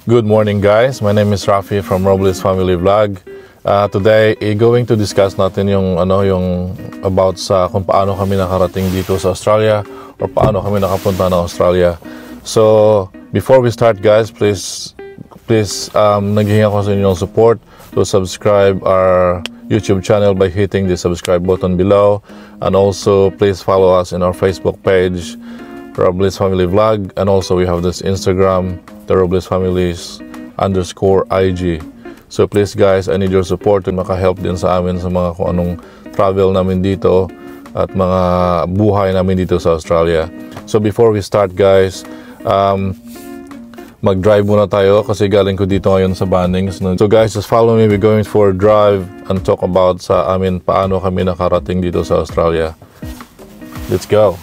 Good morning guys, my name is Rafi from Robles Family Vlog. Today, going to discuss natin yung about sa kung paano kami nakarating dito sa Australia or paano kami nakapunta ng Australia. So, before we start guys, please naghihingi ako sa inyong support to subscribe our YouTube channel by hitting the subscribe button below, and also please follow us in our Facebook page, Robles Family Vlog, and also we have this Instagram, the Robles Families _IG. So please guys, I need your support to makahelp din sa amin sa mga kung anong travel namin dito at mga buhay namin dito sa Australia. So before we start guys, mag-drive muna tayo kasi galing ko dito ngayon sa Bunnings. So guys, just follow me. We're going for a drive and talk about sa amin paano kami nakarating dito sa Australia. Let's go.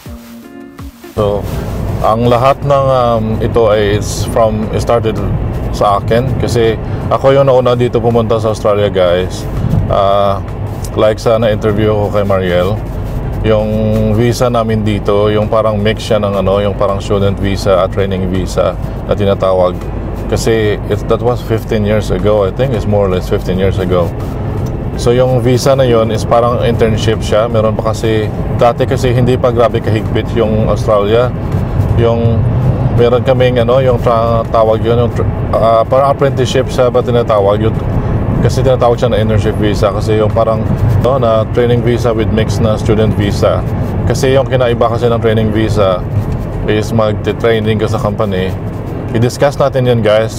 So, ang lahat ng ito ay started sa akin kasi ako yung nauna dito pumunta sa Australia guys. Like sa na-interview ko kay Mariel, yung visa namin dito, yung parang mix siya ng yung parang student visa at training visa na tinatawag. Kasi that was 15 years ago, I think it's more or less 15 years ago. So yung visa na yon is parang internship siya. Meron pa kasi, dati kasi hindi pa grabe kahigpit yung Australia. Yung meron kaming yung tawag yun, yung parang apprenticeship siya ba tinatawag yun, kasi tinatawag siya na internship visa kasi yung parang na training visa with mix na student visa. Kasi yung kinaiba kasi ng training visa is mag-training ka sa company. I-discuss natin yan guys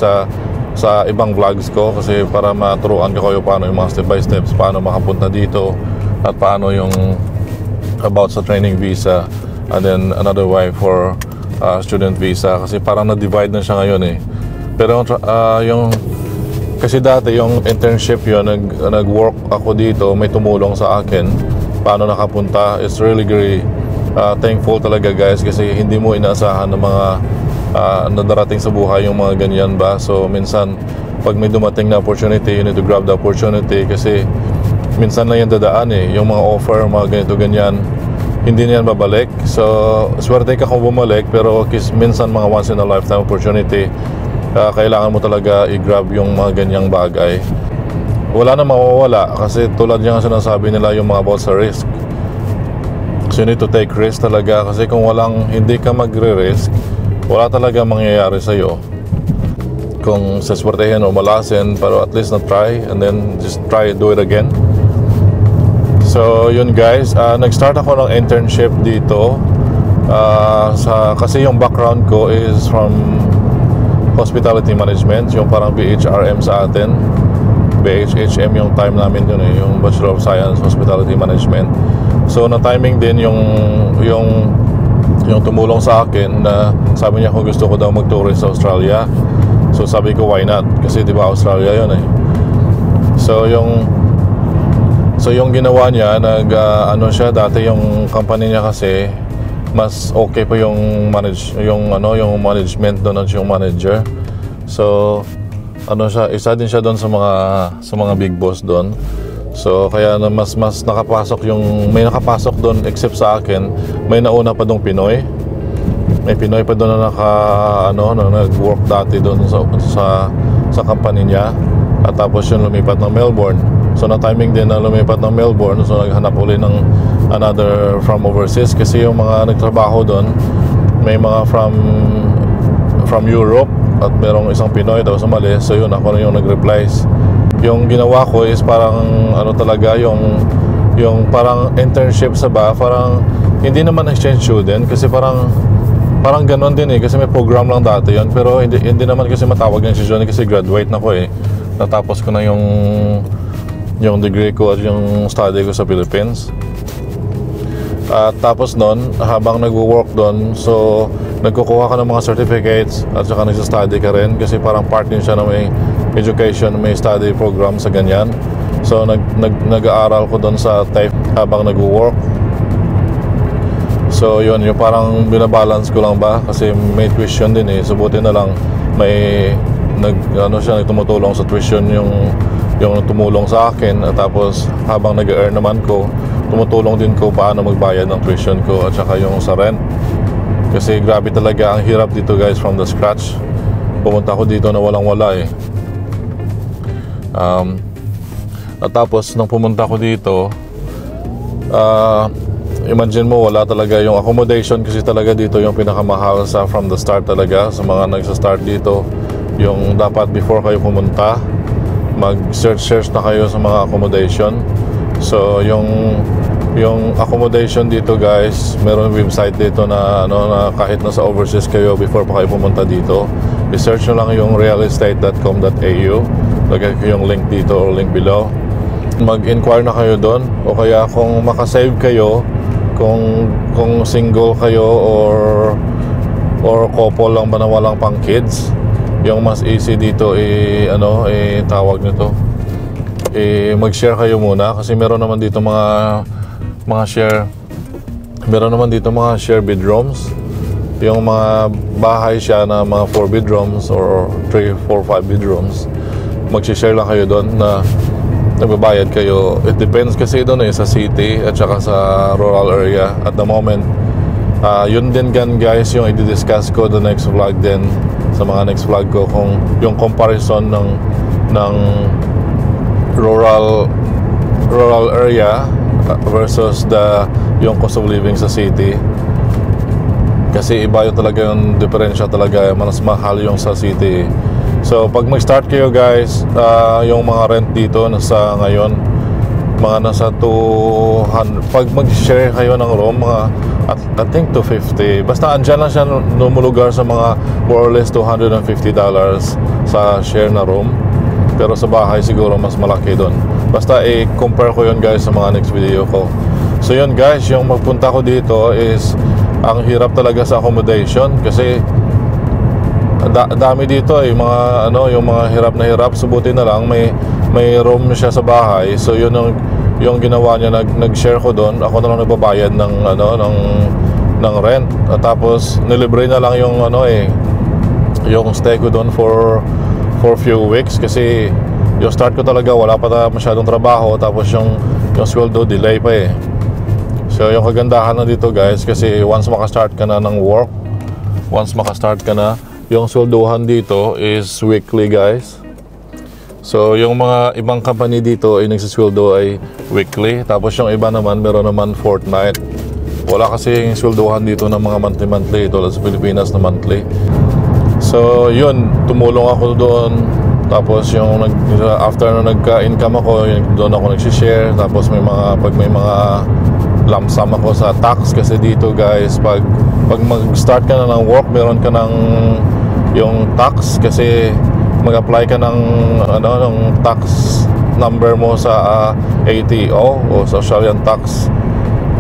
sa ibang vlogs ko kasi para maturuan ko kayo paano yung mga step by steps, paano makapunta dito at paano yung about sa training visa, and then another way for student visa kasi parang na-divide na siya ngayon eh. Pero yung kasi dati yung internship yun, nag-work ako dito, may tumulong sa akin paano nakapunta. It's really very thankful talaga guys kasi hindi mo inaasahan ng mga nadarating sa buhay yung mga ganyan ba. So minsan pag may dumating na opportunity, you need to grab the opportunity kasi minsan lang yung dadaan eh, yung mga offer, mga ganito ganyan, hindi niyan babalik. So swerte ka kung bumalik, pero minsan mga once in a lifetime opportunity, kailangan mo talaga i-grab yung mga ganyang bagay. Wala na mawawala kasi tulad yung sinasabi nila yung mga about sa risk. So you need to take risk talaga kasi kung hindi ka magre-risk, wala talaga mangyayari sa'yo. Kung saswertehin o malasin, pero at least na try and then just try do it again. So yun guys, nag-start ako ng internship dito kasi yung background ko is from hospitality management, yung parang BHRM sa atin. BHHM yung time namin yun eh, yung Bachelor of Science Hospitality Management. So na timing din yung tumulong sa akin na sabi niya kung gusto ko daw mag-tourist sa Australia. So sabi ko why not, kasi di ba Australia yun eh. So yung ginawa niya, siya dati yung company niya kasi mas okay pa yung management doon at yung manager. So isa din siya doon sa mga big boss doon. So kaya na mas nakapasok may nakapasok doon except sa akin, may nauna pa dong Pinoy. May Pinoy pa doon na nag-work dati doon sa company niya. At tapos yung lumipat ng Melbourne. So na timing din na lumipat ng Melbourne, so naghanap uli ng another from overseas kasi yung mga nagtrabaho doon may mga from Europe at merong isang Pinoy daw umalis. So yun, ako na yung nag-replies. Yung ginawa ko is parang talaga yung parang internship parang hindi naman exchange student kasi parang ganon din eh kasi may program lang dati yun, pero hindi naman kasi matawag yung student kasi graduate na ko eh. Natapos ko na yung degree ko at yung study ko sa Philippines. At tapos nun, habang nag-work doon, so nagkukuha ka ng mga certificates at saka nagsa-study ka rin kasi parang part din siya na may education, may study program sa ganyan. So nag-aaral ko doon sa TAFE habang nag-work. So yun, yung parang binabalance ko lang ba kasi may tuition din eh. So buti na lang may nagtumutulong sa tuition yung tumulong sa akin, at tapos habang nag-earn naman ko, tumutulong din ko paano magbayad ng tuition ko at saka yung sa rent. Kasi grabe talaga ang hirap dito guys from the scratch. pumunta ako dito na walang-wala eh. At tapos nung pumunta ako dito, imagine mo, wala talaga yung accommodation kasi talaga dito yung pinakamahal sa from the start talaga sa mga nagsa-start dito. Yung dapat before kayo pumunta, mag-search na kayo sa mga accommodation. So yung accommodation dito guys, meron website dito na na kahit nasa overseas kayo, before pa kayo pumunta dito, i-search nyo lang yung realestate.com.au. Lagay ko yung link dito or link below. Mag-inquire na kayo doon, o kaya kung makasave kayo, kung single kayo or couple lang ba na walang pang kids, yung mas easy dito tawag nito, mag-share kayo muna kasi meron naman dito mga share bedrooms. Yung mga bahay siya na mga 4 bedrooms or 3, 4, 5 bedrooms, mag-share lang kayo doon na nagbabayad kayo. It depends kasi doon sa city at saka sa rural area at the moment. Yun din guys yung i-discuss ko the next vlog din, sa mga next vlog ko, kung yung comparison ng rural area versus yung cost of living sa city. Kasi iba yung talaga yung diferensya talaga, mas mahal yung sa city. So pag mag-start kayo guys, yung mga rent dito nasa ngayon mga nasa 200, pag mag-share kayo ng room, mga I think 250, basta andyan lang siya lumulugar sa mga more or less $250 sa share na room. Pero sa bahay siguro mas malaki doon. Basta i-compare ko yun guys sa mga next video ko. So yun guys, yung magpunta ko dito is ang hirap talaga sa accommodation kasi dami dito mga yung mga hirap na hirap. Subutin na lang may room siya sa bahay. So yun yung ginawa niya, nag-share ko doon. Ako na lang nagbabayad ng rent. At tapos nilibre na lang yung stay ko doon for few weeks kasi yung start ko talaga wala pa masyadong trabaho, tapos yung sweldo delay pa eh. So yung kagandahan na dito guys, kasi once makastart ka na ng work, yung sweldohan dito is weekly guys. So yung mga ibang company dito ay nagsisweldo ay weekly, tapos yung iba naman meron naman fortnight. Wala kasi yung sweldohan dito ng mga monthly tulad sa Pilipinas na monthly. So yun, tumulong ako doon. Tapos yung after na nagka-income ako, doon ako nag-share. Tapos pag may mga lump sum ako sa tax, kasi dito guys, pag mag-start ka na ng work, meron ka ng yung tax, kasi mag-apply ka ng tax number mo sa ATO o sa Australian Tax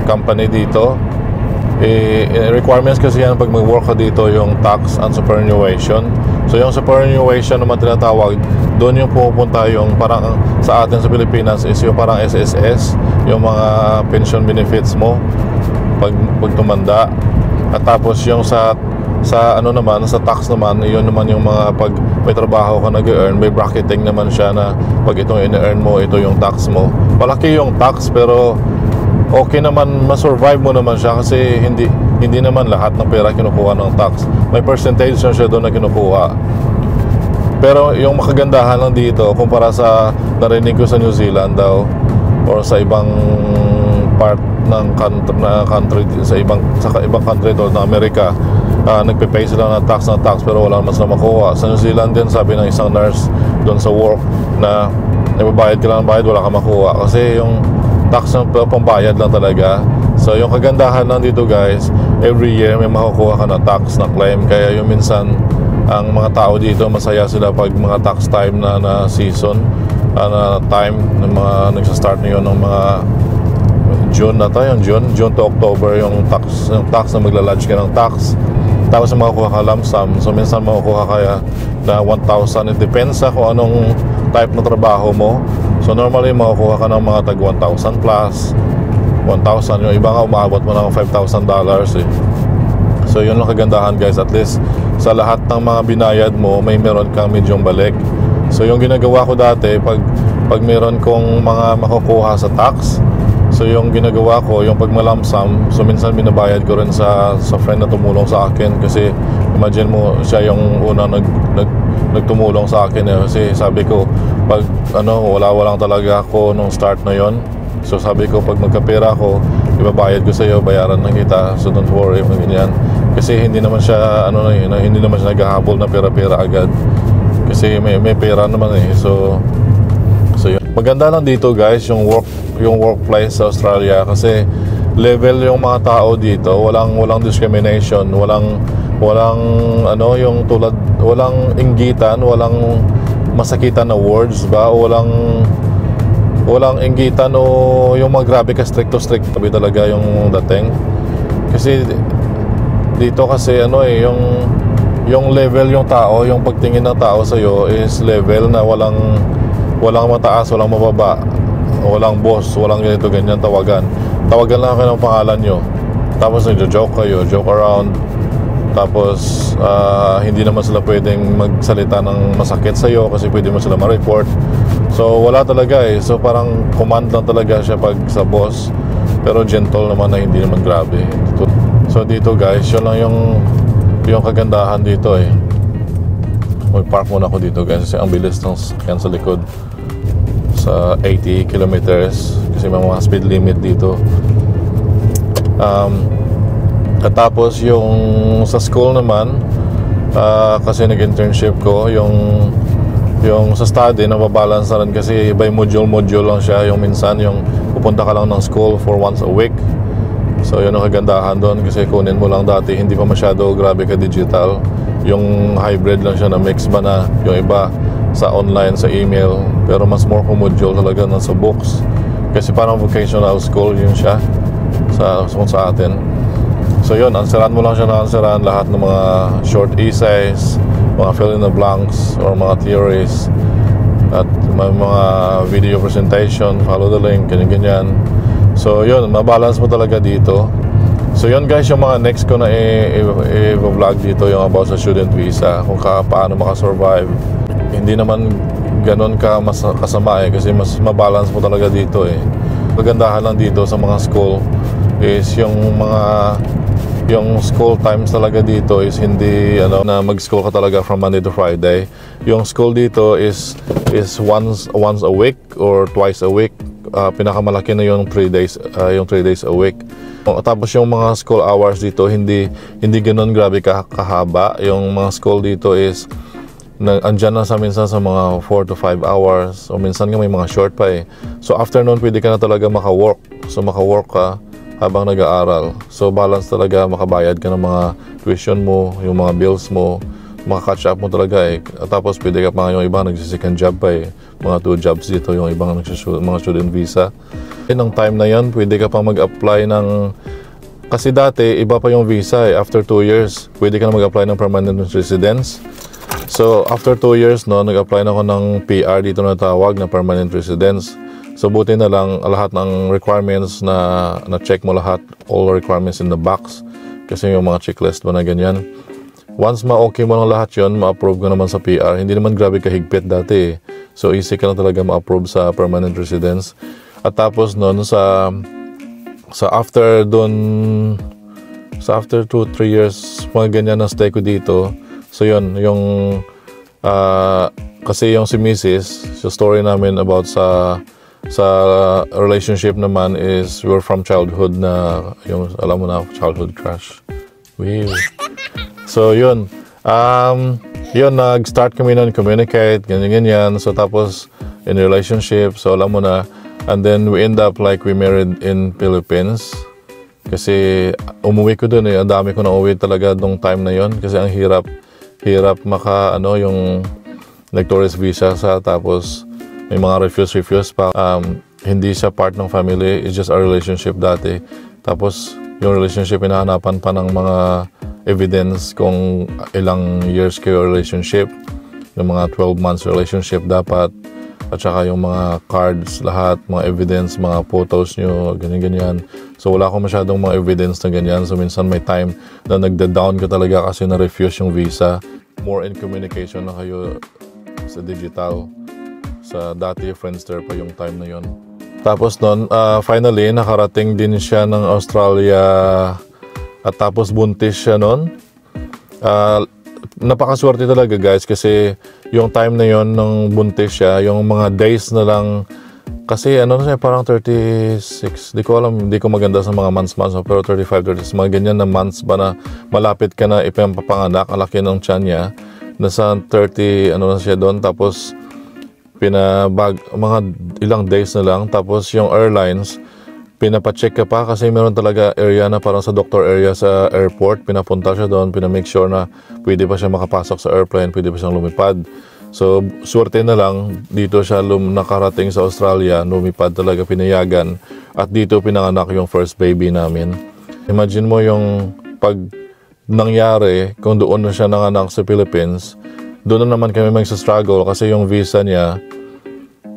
Company dito. Requirements kasi yan pag mag-work ka dito, yung tax and superannuation. So yung superannuation naman tinatawag, doon yung pupunta yung parang sa atin sa Pilipinas is yung parang SSS, yung mga pension benefits mo pag tumanda. At tapos yung sa naman, sa tax naman, yun naman yung mga pag may trabaho ka nag-earn, may bracketing naman siya na pag itong in-earn mo, ito yung tax mo. Malaki yung tax pero okay naman, ma-survive mo naman siya kasi hindi naman lahat ng pera kinukuha ng tax. May percentage na siya doon na kinukuha. Pero yung makagandahan lang dito kumpara sa narinig ko sa New Zealand daw or sa ibang part ng country sa ibang country doon na Amerika, nagpe-pay sila ng tax pero wala naman sila makuha. Sa New Zealand din, sabi ng isang nurse doon sa work na nagbabayad ka lang ng bayad, wala ka makuha kasi yung tax na pambayad lang talaga. So yung kagandahan lang dito guys, every year may makukuha ka na tax na claim. Kaya yung minsan ang mga tao dito masaya sila pag mga tax time na season, na time ng mga nagsa-start na yun ng mga June na tayo, June to October, yung tax na magla-lodge ka ng tax. Tapos makukuha ka lump sum. So minsan makukuha kaya na 1,000. It depends sa kung anong type na trabaho mo. So normally makukuha ka ng mga tag 1,000 plus 1,000. Yung iba nga umabot mo ng $5,000 eh. So yun lang kagandahan guys, at least sa lahat ng mga binayad mo may meron kang medyong balik. So yung ginagawa ko dati, pag meron kong mga makukuha sa tax, so yung ginagawa ko, yung pag malamsam, so minsan binabayad ko rin sa friend na tumulong sa akin kasi Imagine mo, siya yung unang nagtumulong sa akin eh. Kasi sabi ko, pag wala lang talaga ako nung start na yon. So sabi ko, pag magkapera ako, ibabayad ko sa iyo, bayaran na kita. So don't worry, ganyan. Kasi hindi naman siya hindi naman siya naghahabol na pera-pera agad. Kasi may pera naman eh. So yun. Maganda lang dito guys yung workplace sa Australia kasi level yung mga tao dito, walang discrimination, walang yung tulad, walang inggitan, walang masakitan na words ba, walang inggitan o yung mga grabe ka strict sabi talaga yung dating. Kasi dito kasi yung level yung tao, yung pagtingin ng tao sa iyo is level na walang mataas, walang mababa, walang boss, walang ganito ganyan tawagan lang kayo ng pangalan nyo, tapos nagjo-joke kayo, joke around, tapos hindi naman sila pwedeng magsalita ng masakit sa iyo kasi pwede mo sila ma-report. So wala talaga eh, so parang command lang talaga siya pag sa boss, pero gentle naman na hindi naman grabe. So dito guys, yun lang yung kagandahan dito eh. Mag-park muna ako dito guys kasi ang bilis ng sakyan sa likod sa 80 kilometers kasi may mga speed limit dito. At tapos yung sa school naman, kasi nag-internship ko, yung sa study nababalance na rin kasi by module lang siya. Yung minsan yung pupunta ka lang ng school for once a week. So yun ang kagandahan doon kasi kunin mo lang dati, hindi pa masyado grabe ka digital. Yung hybrid lang siya na mix ba na yung iba sa online, sa email, pero mas more module talaga na sa books kasi parang vocational school yun siya sa atin. So yun, answeran mo lang siya na answeran lahat ng mga short essays, mga fill in the blanks or mga theories, at may mga video presentation, follow the link, ganyan. So yun, mabalance mo talaga dito. So yun guys, yung mga next ko na i-vlog dito yung about sa student visa, kung paano makasurvive. Hindi naman ganun kasama eh, kasi mas mabalance mo talaga dito eh. Kagandahan lang dito sa mga school is yung school times talaga dito is hindi na mag-school ka talaga from Monday to Friday. Yung school dito is once a week or twice a week. Pinakamalaki na yung 3 days a week. Tapos yung mga school hours dito hindi ganoon grabe kahaba. Yung mga school dito is andyan na minsan sa mga 4 to 5 hours o minsan nga may mga short pa eh. So afternoon pwede ka na talaga maka-work. So maka-work ka habang nag-aaral. So balance talaga, makabayad ka ng mga tuition mo, yung mga bills mo, maka-catch up mo talaga eh. Tapos pwede ka pa nga yung iba nagsisecond job pa eh. Mga 2 jobs dito yung ibang mga student visa. Ng time na yan, pwede ka pa mag-apply ng... Kasi dati, iba pa yung visa eh. After 2 years, pwede ka na mag-apply ng permanent residence. So, after 2 years, nag-apply na ako ng PR dito na tawag na permanent residence. So, buti na lang lahat ng requirements na check mo lahat, all requirements in the box. Kasi yung mga checklist mo na ganyan. Once ma-okay mo lang lahat yun, ma-approve ko naman sa PR. Hindi naman grabe kahigpit dati eh. So, easy ka na talaga ma-approve sa permanent residence. At tapos nun, sa after 2-3 years, mga ganyan na stay ko dito. So yun, kasi yung si Mrs., sa story namin about sa relationship naman is we're from childhood na, yung alam mo na, childhood crush. Wow. So yun, nag-start kami nun, communicate, ganyan. So tapos, in relationship, so alam mo na, and then we end up like we married in Philippines. Kasi umuwi ko dun eh, ang dami ko na uwi talaga nung time na yon kasi ang hirap yung nag-tourist visa tapos may mga refuse pa. Hindi siya part ng family, it's just a relationship dati. Tapos yung relationship, hinahanapan pa ng mga evidence kung ilang years kayo relationship, yung mga 12 months relationship dapat, at saka yung mga cards, lahat, mga evidence, mga photos nyo, ganyan. So wala akong masyadong mga evidence na ganyan. So minsan may time na nagda-down ka talaga kasi na-refuse yung visa. More in communication na kayo sa digital. Sa dati, Friendster pa yung time na yon. Tapos nun, finally, nakarating din siya ng Australia at tapos buntis siya nun. Napakaswerte talaga guys kasi yung time na yon nung buntis siya, yung mga days na lang, kasi ano na siya, parang 36, di ko alam, di ko maganda sa mga months, pero 35, 36, mga ganyan na months ba na malapit ka na ipapanganak, ang laki ng tiyan niya, nasa 30, ano na siya doon, tapos mga ilang days na lang, tapos yung airlines, pinapacheck ka pa kasi meron talaga area na parang sa doctor area sa airport, pinapunta siya doon, pinamake sure na pwede pa siya makapasok sa airplane, pwede pa siyang lumipad. So, swerte na lang, dito siya nakarating sa Australia, lumipad talaga, pinayagan, at dito pinanganak yung first baby namin. Imagine mo yung pag nangyari, kung doon na siya nanganak sa Philippines, doon na naman kami magsa-struggle kasi yung visa niya,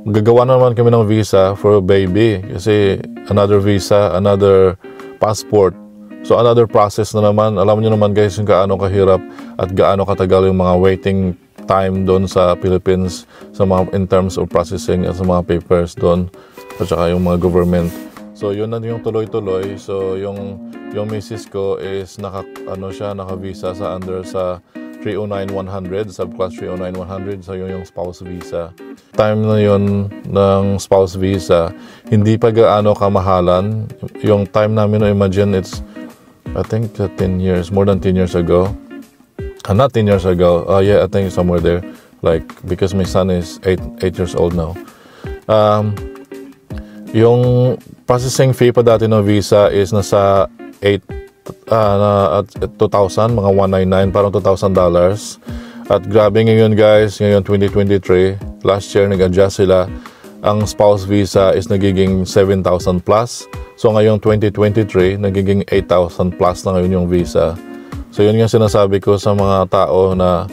gagawa na naman kami ng visa for a baby kasi another visa, another passport. So another process na naman. Alam niyo naman guys yung gaano kahirap at gaano katagal yung mga waiting time doon sa Philippines sa mga in terms of processing at sa mga papers doon at saka yung mga government. So yun na yung tuloy-tuloy. So yung misis ko is naka-visa sa under sa 309-100, subclass 309-100, so yun yung spouse visa. Time na yun ng spouse visa, hindi pa gaano kamahalan. Yung time namin, imagine it's, I think 10 years, more than 10 years ago. Not 10 years ago, yeah, I think somewhere there. Like, because my son is 8 years old now. Yung processing fee pa dati ng visa is nasa 2,000, mga 199, parang $2,000. At grabe ngayon guys, ngayon 2023, last year nag-adjust sila. Ang spouse visa is nagiging 7,000 plus. So ngayon 2023, nagiging 8,000 plus na ngayon yung visa. So yun yung sinasabi ko sa mga tao na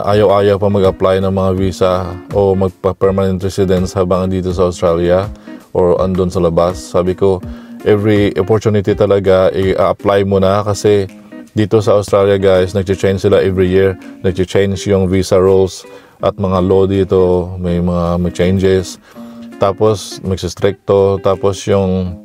ayaw-ayaw pa mag-apply ng mga visa o magpa-permanent residence habang dito sa Australia or andun sa labas. Sabi ko, every opportunity talaga i-apply mo na kasi dito sa Australia guys, nag-change sila every year, nag-change yung visa rules at mga law dito, may changes, tapos magsistricto, tapos yung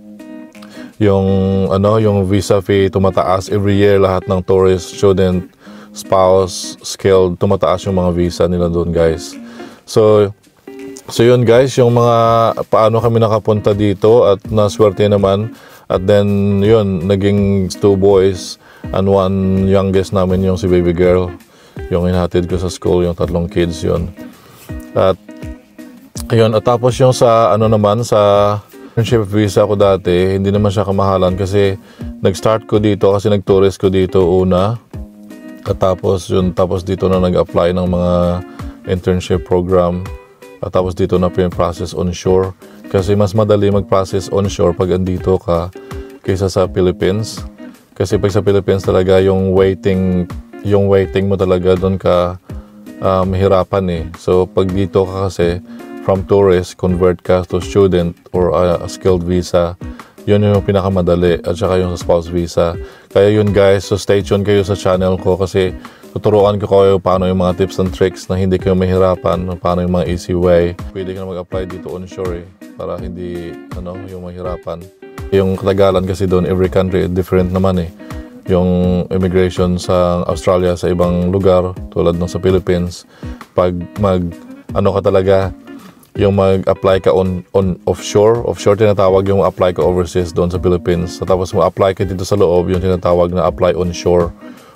visa fee tumataas every year, lahat ng tourist, student, spouse, skilled, tumataas yung mga visa nila doon guys. So yun guys, yung mga paano kami nakapunta dito at naswerte naman. At then yun, naging 2 boys and 1 youngest namin yung si baby girl. Yung inhatid ko sa school, yung 3 kids yun. At yun, at tapos yung sa sa internship visa ko dati, hindi naman siya kamahalan kasi nag-start ko dito kasi nag-tourist ko dito una. At tapos dito na nag-apply ng mga internship program. At tapos dito na process onshore. Kasi mas madali mag-process onshore pag andito ka kaysa sa Philippines. Kasi pag sa Philippines talaga yung waiting mo talaga doon ka mahirapan eh. So pag dito ka kasi from tourist, convert ka to student or a skilled visa, yun yung pinakamadali at saka yung spouse visa. Kaya yun guys, so stay tuned kayo sa channel ko kasi tuturuan ko kayo paano yung mga tips and tricks na hindi kayo mahirapan, paano yung mga easy way. Pwede ka na mag-apply dito onshore para hindi yung mahirapan. Yung katagalan kasi doon, every country different naman eh. Yung immigration sa Australia sa ibang lugar tulad ng sa Philippines, pag yung mag-apply ka on offshore tinatawag yung apply ka overseas doon sa Philippines. Tapos mag-apply ka dito sa loob, yung tinatawag na apply onshore.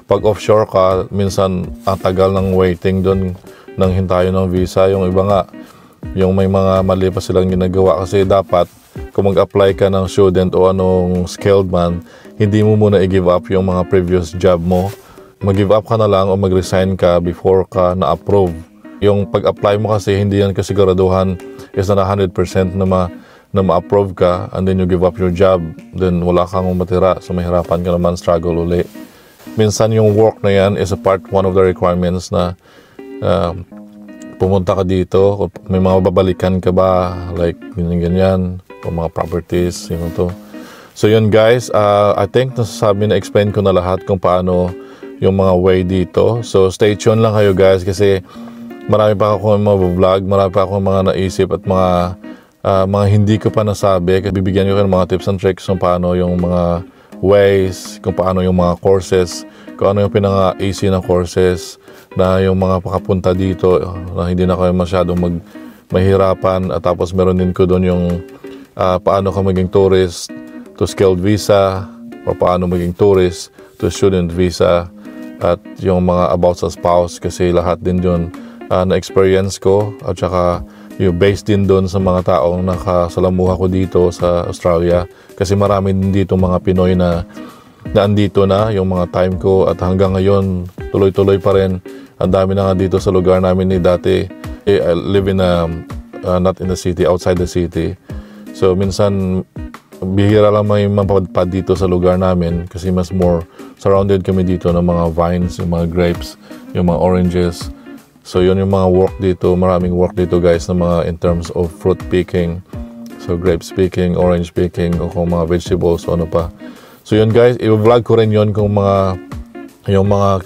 Pag offshore ka, minsan ang tagal ng waiting doon ng hintayo ng visa. Yung iba nga, yung may mga mali pa silang ginagawa kasi dapat kung mag-apply ka ng student o anong skilled man, hindi mo muna i-give up yung mga previous job mo. Mag-give up ka na lang o mag-resign ka before ka na-approve. Yung pag-apply mo kasi, hindi yan kasiguraduhan is na 100% na ma-approve ka and then you give up your job. Then wala kang matira, so mahirapan ka naman, struggle uli. Minsan yung work na yan is one of the requirements na pumunta ka dito, may mga babalikan ka ba, like ganyan, o mga properties, to. So yun guys, I think na-explain ko na lahat kung paano yung mga way dito. So stay tuned lang kayo guys kasi marami pa akong mga vlog, marami pa akong mga naisip at mga hindi ko pa nasabi. Bibigyan ko kayo ng mga tips and tricks kung paano yung mga ways, kung paano yung mga courses, kung ano yung pinaka-easy ng courses, na yung mga pakapunta dito na hindi na kayo masyadong mahirapan. At tapos meron din ko doon yung paano ka maging tourist to skilled visa, o paano maging tourist to student visa, at yung mga about sa spouse, kasi lahat din yun na-experience ko, at saka yung based din doon sa mga taong nakasalamuha ko dito sa Australia, kasi marami din dito mga Pinoy na andito na yung mga time ko, at hanggang ngayon tuloy-tuloy pa rin. Ang dami na nga dito sa lugar namin ni dati. I live in not in the city, outside the city. So minsan bihira lang may mapadpad dito sa lugar namin, kasi mas more surrounded kami dito ng mga vines, yung mga grapes, yung mga oranges. So yun yung mga work dito, maraming work dito guys, na mga in terms of fruit picking, so grapes picking, orange picking, o kung mga vegetables o ano pa. So yun guys, i-vlog ko rin yun kung yung mga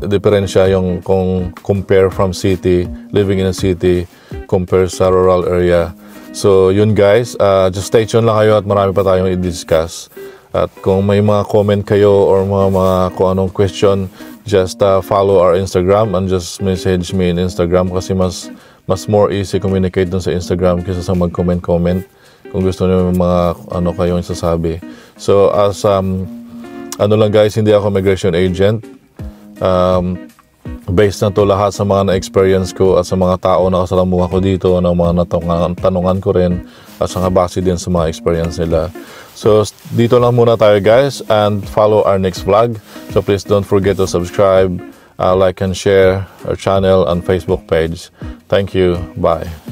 diferensya, yung kung compare from city, living in a city, compare sa rural area. So yun guys, just stay tuned lang kayo, at marami pa tayong i-discuss. At kung may mga comment kayo or mga kung anong question, just follow our Instagram and just message me in Instagram, kasi mas more easy communicate dun sa Instagram kaysa sa mag-comment kung gusto niyo mga ano kayong isasabi. So as ano lang guys, hindi ako migration agent. Based na to lahat sa mga na-experience ko at sa mga tao na kasalamuha ko dito, ng mga tanungan ko rin, at saka base din sa mga experience nila. So dito lang muna tayo guys, and follow our next vlog. So please don't forget to subscribe, like and share our channel and Facebook page. Thank you. Bye.